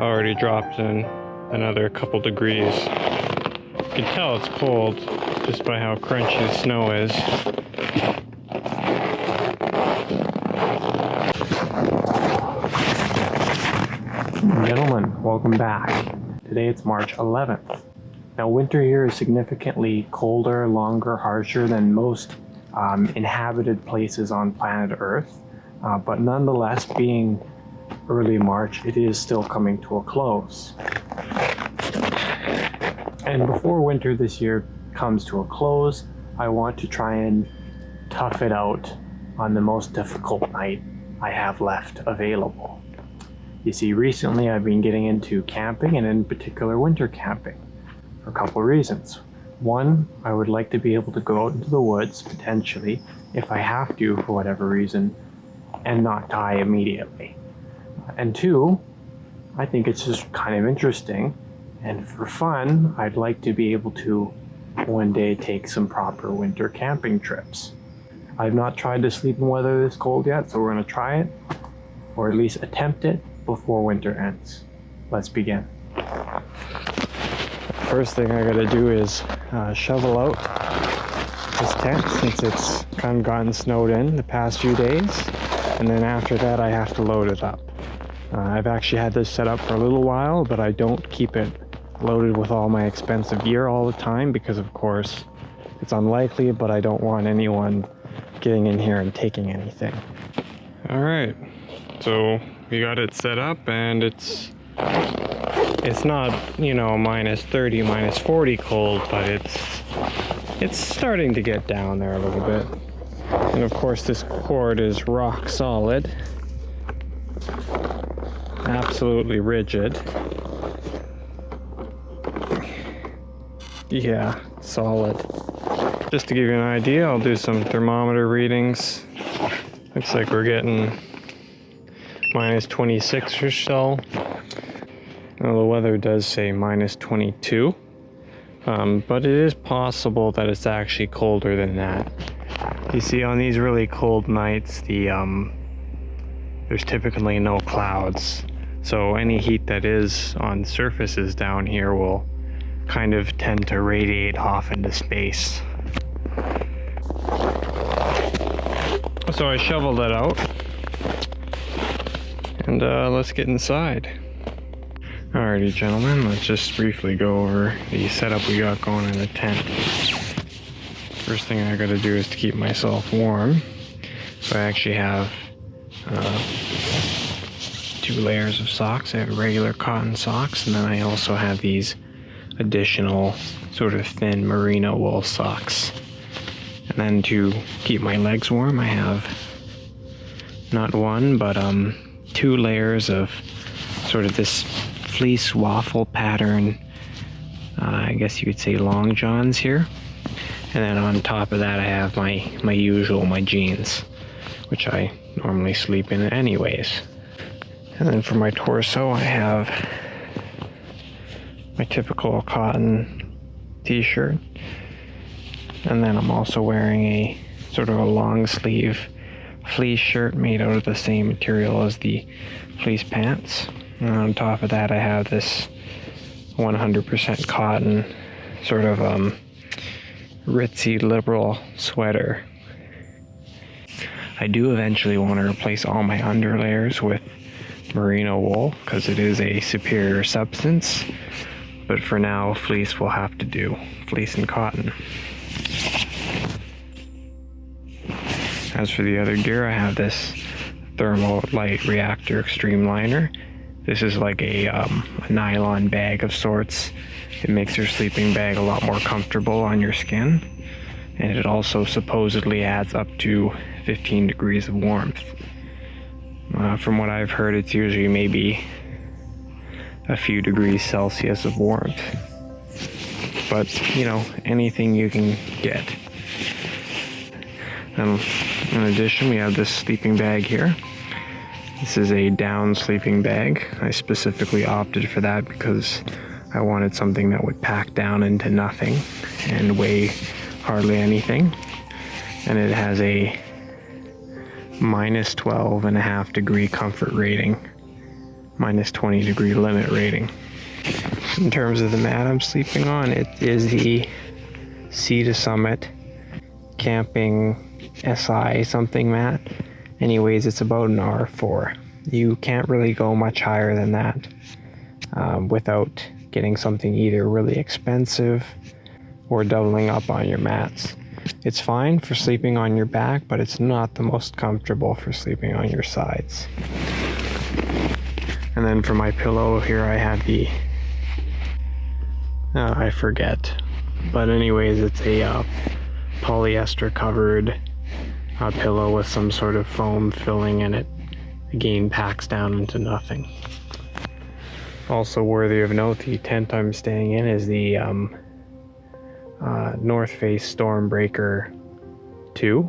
already dropped in another couple degrees. You can tell it's cold just by how crunchy the snow is. Gentlemen, welcome back. Today it's March 11th. Now winter here is significantly colder, longer, harsher than most inhabited places on planet Earth. But nonetheless, being early March, it is still coming to a close. And before winter this year comes to a close, I want to try and tough it out on the most difficult night I have left available. You see, recently I've been getting into camping, and in particular winter camping, for a couple of reasons. One, I would like to be able to go out into the woods, potentially, if I have to for whatever reason, and not die immediately. And two, I think it's just kind of interesting, and for fun, I'd like to be able to one day take some proper winter camping trips. I've not tried to sleep in weather this cold yet, so we're going to try it, or at least attempt it, before winter ends. Let's begin. First thing I gotta do is shovel out this tent, since it's kind of gotten snowed in the past few days, and then after that I have to load it up. I've actually had this set up for a little while, but I don't keep it loaded with all my expensive gear all the time because of course it's unlikely, but I don't want anyone getting in here and taking anything. Alright, so we got it set up, and it's not, you know, minus 30, minus 40 cold, but it's starting to get down there a little bit. And of course this cord is rock solid, absolutely rigid. Yeah, solid. Just to give you an idea, I'll do some thermometer readings. Looks like we're getting minus 26 or so. Well, the weather does say minus 22, but it is possible that it's actually colder than that. You see, on these really cold nights, there's typically no clouds, so any heat that is on surfaces down here will kind of tend to radiate off into space. So I shoveled it out, and let's get inside. Alrighty gentlemen, let's just briefly go over the setup we got going in the tent. First thing I gotta do is to keep myself warm. So I actually have 2 layers of socks. I have regular cotton socks, and then I also have these additional sort of thin merino wool socks. And then to keep my legs warm, I have not one, but 2 layers of sort of this fleece waffle pattern, I guess you could say long johns here. And then on top of that I have my jeans, which I normally sleep in anyways. And then for my torso I have my typical cotton t-shirt. And then I'm also wearing a sort of a long sleeve fleece shirt made out of the same material as the fleece pants. And on top of that I have this 100% cotton sort of ritzy liberal sweater. I do eventually want to replace all my underlayers with merino wool because it is a superior substance, but for now fleece will have to do, fleece and cotton. As for the other gear, I have this Thermo Light Reactor Extreme Liner. This is like a nylon bag of sorts. It makes your sleeping bag a lot more comfortable on your skin, and it also supposedly adds up to 15 degrees of warmth. From what I've heard, it's usually maybe a few degrees Celsius of warmth, but you know, anything you can get. In addition, we have this sleeping bag here. This is a down sleeping bag. I specifically opted for that because I wanted something that would pack down into nothing and weigh hardly anything. And it has a minus 12.5 degree comfort rating. minus 20 degree limit rating. In terms of the mat I'm sleeping on, it is the Sea to Summit Camping SI something mat. Anyways, it's about an R4. You can't really go much higher than that without getting something either really expensive or doubling up on your mats. It's fine for sleeping on your back, but it's not the most comfortable for sleeping on your sides. And then for my pillow here, I have the I forget, but anyways, it's a polyester covered pillow with some sort of foam filling in it. Again, packs down into nothing. Also worthy of note, the tent I'm staying in is the North Face Stormbreaker 2.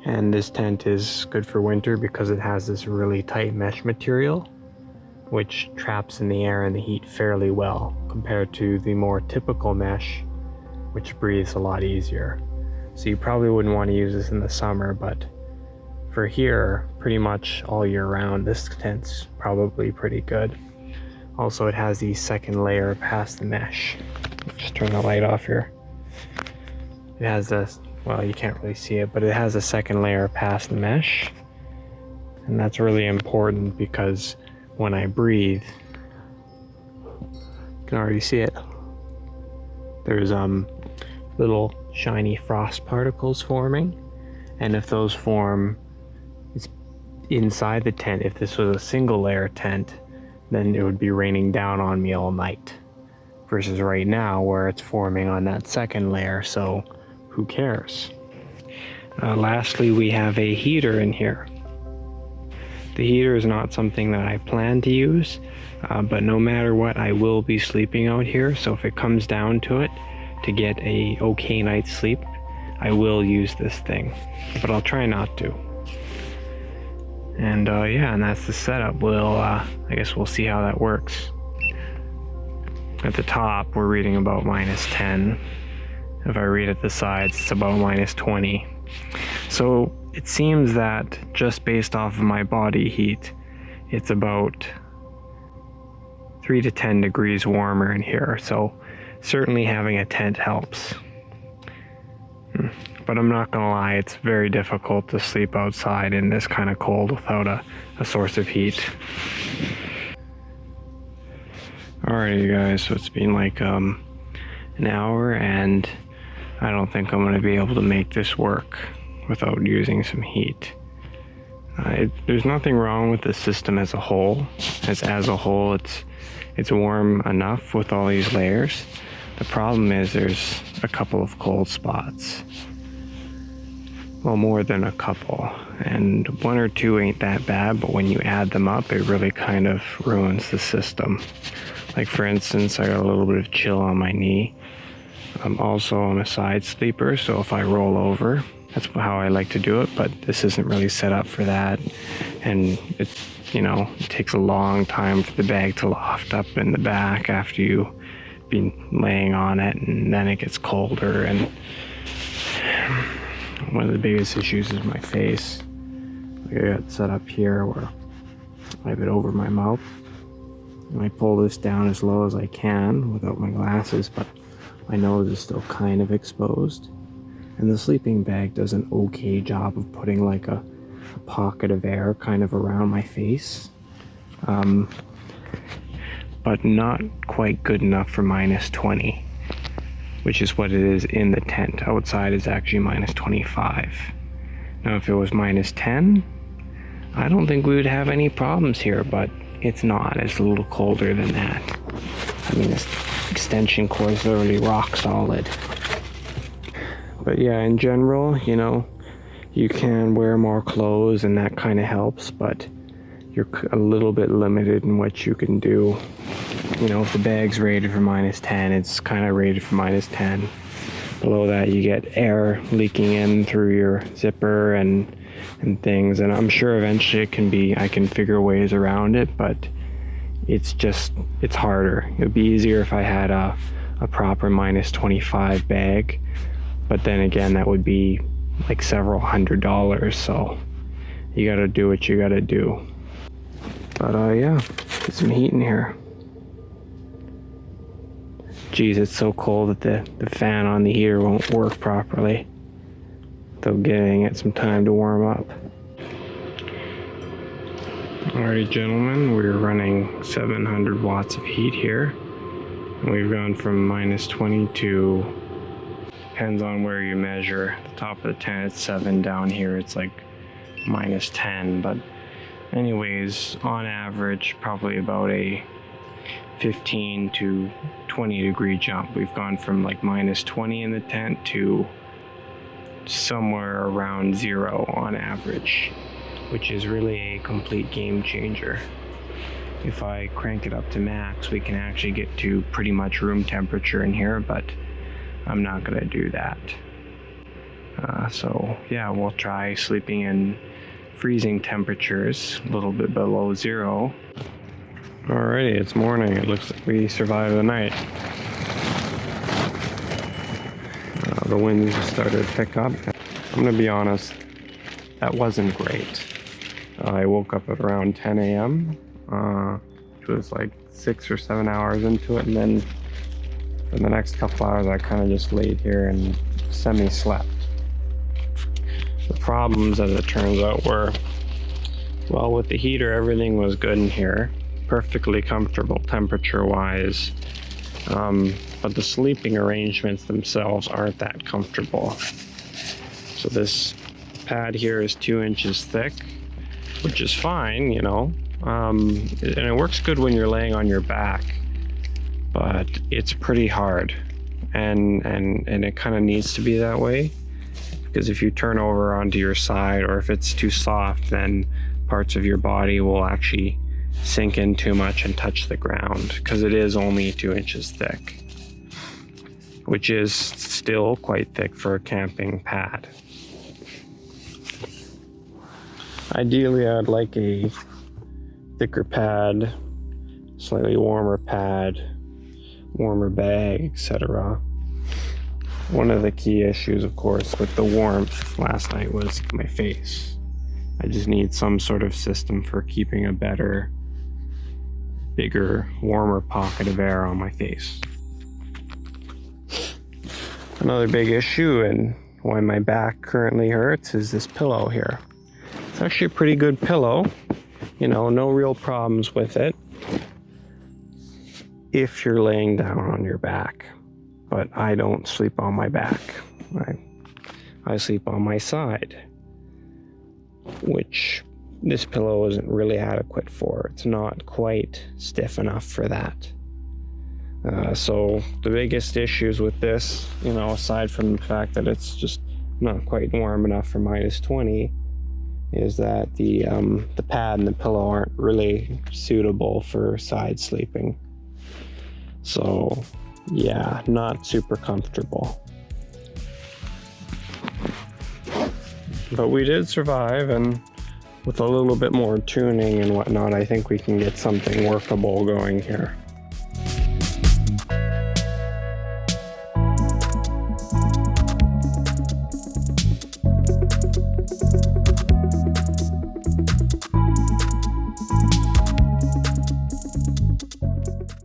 And this tent is good for winter because it has this really tight mesh material which traps in the air and the heat fairly well compared to the more typical mesh, which breathes a lot easier. So you probably wouldn't want to use this in the summer, but for here, pretty much all year round, this tent's probably pretty good. Also, it has the second layer past the mesh. Just turn the light off here. It has this, well, you can't really see it, but it has a second layer past the mesh. And that's really important because when I breathe, you can already see it. There's little shiny frost particles forming, and if those form, it's inside the tent. If this was a single layer tent, then it would be raining down on me all night, versus right now where it's forming on that second layer, so who cares? Lastly, we have a heater in here. The heater is not something that I plan to use, but no matter what, I will be sleeping out here, so if it comes down to it, to get a okay night's sleep, I will use this thing, but I'll try not to. And yeah, and that's the setup. I guess we'll see how that works. At the top, we're reading about minus 10. If I read at the sides, it's about minus 20. So it seems that just based off of my body heat, it's about 3 to 10 degrees warmer in here. So certainly having a tent helps. But I'm not gonna lie, it's very difficult to sleep outside in this kind of cold without a source of heat. Alright, you guys, so it's been like an hour, and I don't think I'm gonna be able to make this work without using some heat. There's nothing wrong with the system as a whole. As a whole, it's warm enough with all these layers. The problem is there's a couple of cold spots. Well, more than a couple. And 1 or 2 ain't that bad, but when you add them up, it really kind of ruins the system. Like for instance, I got a little bit of chill on my knee. Also, I'm a side sleeper, so if I roll over, that's how I like to do it, but this isn't really set up for that. And it takes a long time for the bag to loft up in the back after you've been laying on it, and then it gets colder. And one of the biggest issues is my face. Like I got set up here where I have it over my mouth. And I pull this down as low as I can without my glasses, but my nose is still kind of exposed. And the sleeping bag does an okay job of putting like a pocket of air kind of around my face. But not quite good enough for minus 20, which is what it is in the tent. Outside is actually minus 25. Now if it was minus 10, I don't think we would have any problems here, but it's not. It's a little colder than that. I mean, this extension cord is literally rock solid. But yeah, in general, you can wear more clothes and that kind of helps, but you're a little bit limited in what you can do. If the bag's rated for minus 10, it's kind of rated for minus 10. Below that, you get air leaking in through your zipper and things, and I'm sure eventually I can figure ways around it, but it's harder. It would be easier if I had a proper minus 25 bag, but then again, that would be like several $100s, so you gotta do what you gotta do. But yeah, get some heat in here. Geez, it's so cold that the fan on the heater won't work properly. Though giving it some time to warm up. Alrighty, gentlemen, we're running 700 watts of heat here. And we've gone from -20 to, depends on where you measure. At the top of the tent it's 7, down here it's like -10. But anyways, on average, probably about a 15 to 20 degree jump. We've gone from like -20 in the tent to somewhere around 0 on average, which is really a complete game changer. If I crank it up to max, we can actually get to pretty much room temperature in here, but I'm not gonna do that. So yeah, we'll try sleeping in freezing temperatures, a little bit below 0. Alrighty, it's morning. It looks like we survived the night. The winds just started to pick up. I'm gonna be honest, that wasn't great. I woke up at around 10 a.m. Which was like 6 or 7 hours into it, and then for the next couple hours I kind of just laid here and semi-slept. The problems, as it turns out, were, well, with the heater everything was good in here, perfectly comfortable temperature-wise, but the sleeping arrangements themselves aren't that comfortable. So this pad here is 2 inches thick, which is fine, you know, and it works good when you're laying on your back, but it's pretty hard, and it kind of needs to be that way, because if you turn over onto your side, or if it's too soft, then parts of your body will actually sink in too much and touch the ground, because it is only 2 inches thick, which is still quite thick for a camping pad. Ideally, I'd like a thicker pad, slightly warmer pad, warmer bag, etc. One of the key issues, of course, with the warmth last night was my face. I just need some sort of system for keeping a better, bigger, warmer pocket of air on my face. Another big issue, and why my back currently hurts, is this pillow here. It's actually a pretty good pillow, you know, no real problems with it if you're laying down on your back. But I don't sleep on my back. I sleep on my side, which this pillow isn't really adequate for. It's not quite stiff enough for that. So the biggest issues with this, you know, aside from the fact that it's just not quite warm enough for -20, is that the pad and the pillow aren't really suitable for side sleeping. So yeah, not super comfortable. But we did survive, and with a little bit more tuning and whatnot, I think we can get something workable going here.